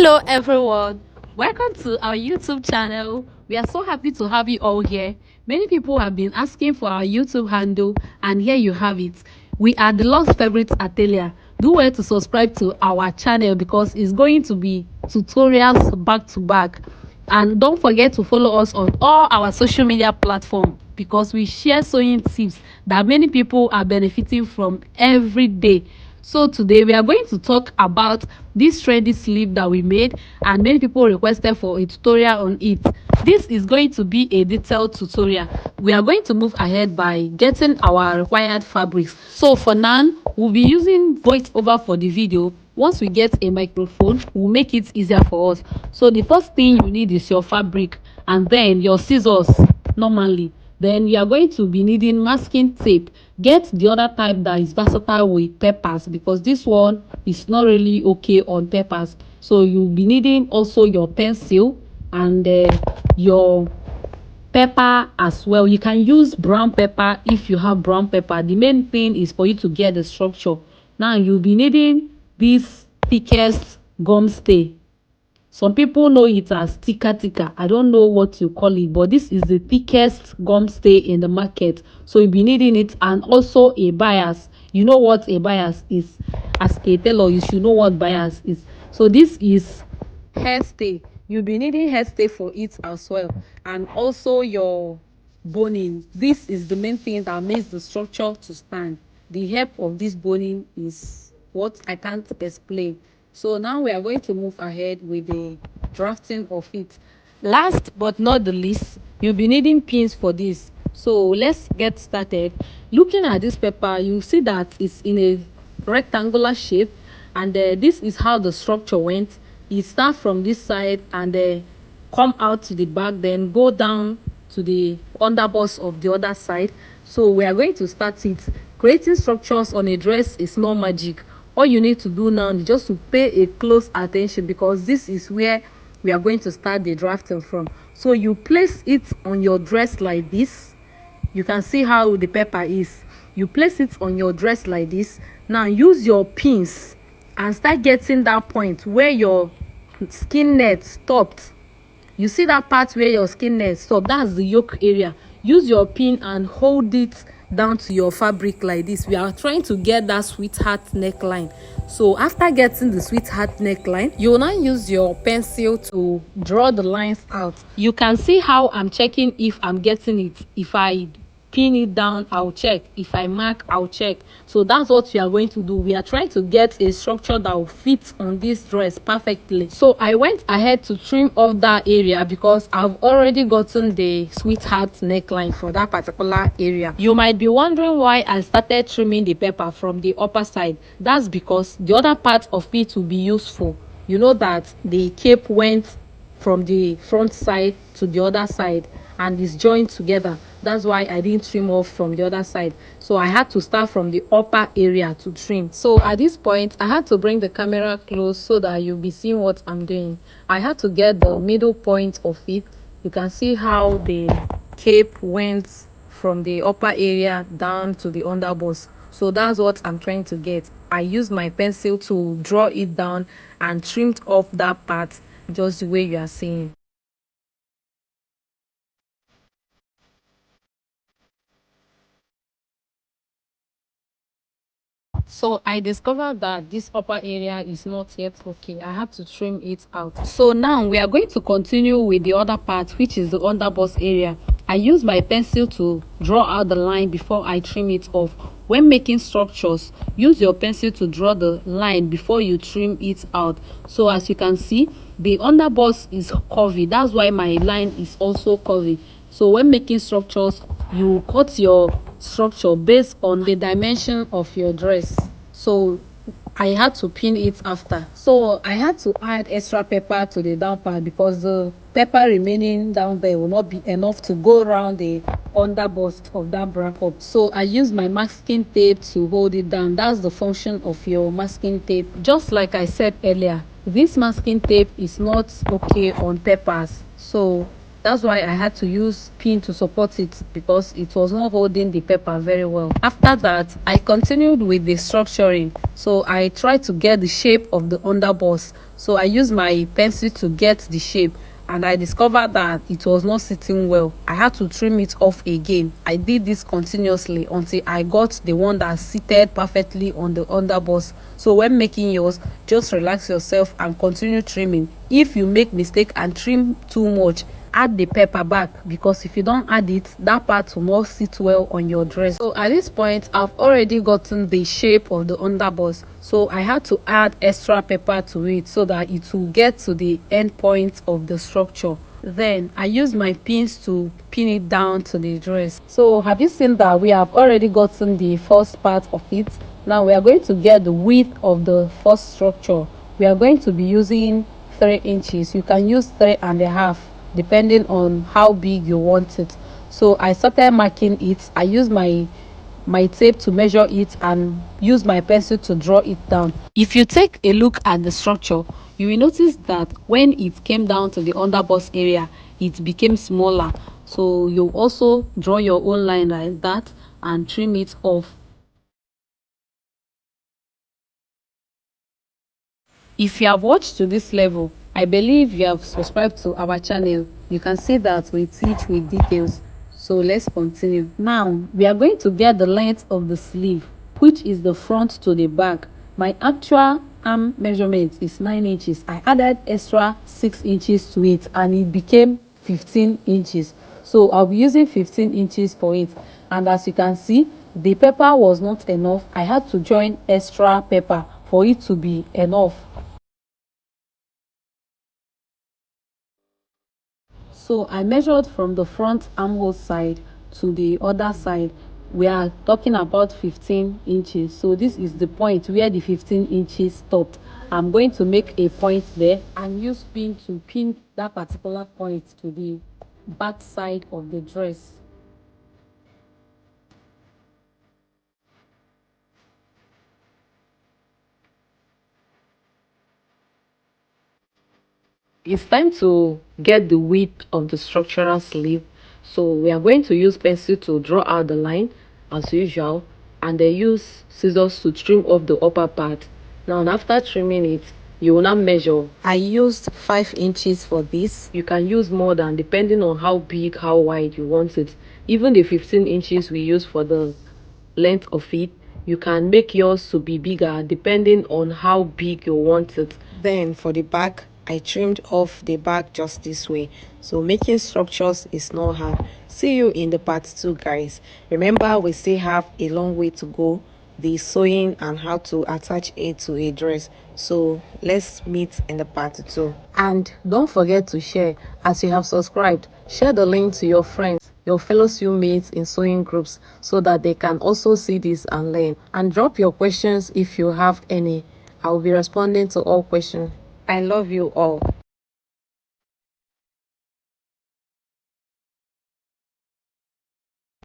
Hello everyone, welcome to our YouTube channel. We are so happy to have you all here. Many people have been asking for our YouTube handle, and here you have it. We are the Lost Favorites Atelier. Do well to subscribe to our channel because it's going to be tutorials back to back. And don't forget to follow us on all our social media platforms because we share sewing tips that many people are benefiting from every day. So today we are going to talk about this trendy sleeve that we made, and many people requested for a tutorial on it. This is going to be a detailed tutorial. We are going to move ahead by getting our required fabrics. So for now, we'll be using voiceover for the video. Once we get a microphone, we'll make it easier for us. So the first thing you need is your fabric and then your scissors normally. Then you are going to be needing masking tape. Get the other type that is versatile with peppers because this one is not really okay on peppers. So you'll be needing also your pencil and your pepper as well. You can use brown pepper if you have brown pepper. The main thing is for you to get the structure. Now you'll be needing this thickest gum stay. Some people know it as tika. I don't know what you call it, but this is the thickest gum stay in the market. So you'll be needing it, and also a bias. You know what a bias is. As a tailor, you should know what bias is. So this is hair stay. You'll be needing hair stay for it as well, and also your boning. This is the main thing that makes the structure to stand. The help of this boning is what I can't explain. So now we are going to move ahead with the drafting of it. Last but not the least, you'll be needing pins for this. So let's get started. Looking at this paper, you see that it's in a rectangular shape, and this is how the structure went. It starts from this side and come out to the back, then go down to the underbust of the other side. So we are going to start it. Creating structures on a dress is not magic. All you need to do now is just to pay a close attention because this is where we are going to start the drafting from. So you place it on your dress like this. You can see how the paper is. You place it on your dress like this. Now use your pins and start getting that point where your skin net stopped. You see that part where your skin net stop, that's the yoke area. Use your pin and hold it down to your fabric like this. We are trying to get that sweetheart neckline. So after getting the sweetheart neckline, you will now use your pencil to draw the lines out. You can see how I'm checking if I'm getting it. If I pin it down, I'll check. If I mark, I'll check. So that's what we are going to do. We are trying to get a structure that will fit on this dress perfectly. So I went ahead to trim off that area because I've already gotten the sweetheart neckline for that particular area. You might be wondering why I started trimming the paper from the upper side. That's because the other part of it will be useful. You know that the cape went from the front side to the other side and is joined together. That's why I didn't trim off from the other side. So I had to start from the upper area to trim. So at this point, I had to bring the camera close so that you'll be seeing what I'm doing. I had to get the middle point of it. You can see how the cape went from the upper area down to the underbust. So that's what I'm trying to get. I used my pencil to draw it down and trimmed off that part just the way you are seeing. So I discovered that this upper area is not yet okay. I have to trim it out. So now we are going to continue with the other part, which is the underbust area. I use my pencil to draw out the line before I trim it off. When making structures, use your pencil to draw the line before you trim it out. So as you can see, the underbust is curvy. That's why my line is also curvy. So when making structures, you cut your structure based on the dimension of your dress. So I had to pin it after. So I had to add extra pepper to the down part because the pepper remaining down there will not be enough to go around the underbust of that bracket. So I used my masking tape to hold it down. That's the function of your masking tape. Just like I said earlier, this masking tape is not okay on peppers. So That's why I had to use pin to support it because it was not holding the paper very well. After that, I continued with the structuring. So I tried to get the shape of the underbust. So I used my pencil to get the shape, and I discovered that it was not sitting well. I had to trim it off again. I did this continuously until I got the one that seated perfectly on the underbust. So when making yours, just relax yourself and continue trimming. If you make mistake and trim too much, add the pepper back, because if you don't add it, that part will not sit well on your dress. So at this point, I've already gotten the shape of the underbust, so I had to add extra pepper to it so that it will get to the end point of the structure. Then I use my pins to pin it down to the dress. So have you seen that we have already gotten the first part of it? Now we are going to get the width of the first structure. We are going to be using 3 inches. You can use 3.5 depending on how big you want it. So I started marking it. I used my tape to measure it and use my pencil to draw it down. If you take a look at the structure, you will notice that when it came down to the underbust area, it became smaller. So you also draw your own line like that and trim it off. If you have watched to this level, I believe you have subscribed to our channel. You can see that we teach with details. So let's continue. Now, we are going to get the length of the sleeve, which is the front to the back. My actual arm measurement is 9 inches. I added extra 6 inches to it and it became 15 inches. So I'll be using 15 inches for it. And as you can see, the pepper was not enough. I had to join extra pepper for it to be enough. So I measured from the front armhole side to the other side. We are talking about 15 inches. So this is the point where the 15 inches stopped. I'm going to make a point there and use pin to pin that particular point to the back side of the dress. It's time to get the width of the structural sleeve. So we are going to use pencil to draw out the line as usual, and then use scissors to trim off the upper part. Now after trimming it, you will now measure. I used 5 inches for this. You can use more than, depending on how big, how wide you want it. Even the 15 inches we use for the length of it, you can make yours to be bigger depending on how big you want it. Then for the back, I trimmed off the back just this way. So making structures is not hard. See you in the part 2, guys. Remember, we still have a long way to go, the sewing and how to attach it to a dress. So let's meet in the part 2. And don't forget to share. As you have subscribed, share the link to your friends, your fellow mates in sewing groups, so that they can also see this and learn. And drop your questions if you have any. I will be responding to all questions. I love you all.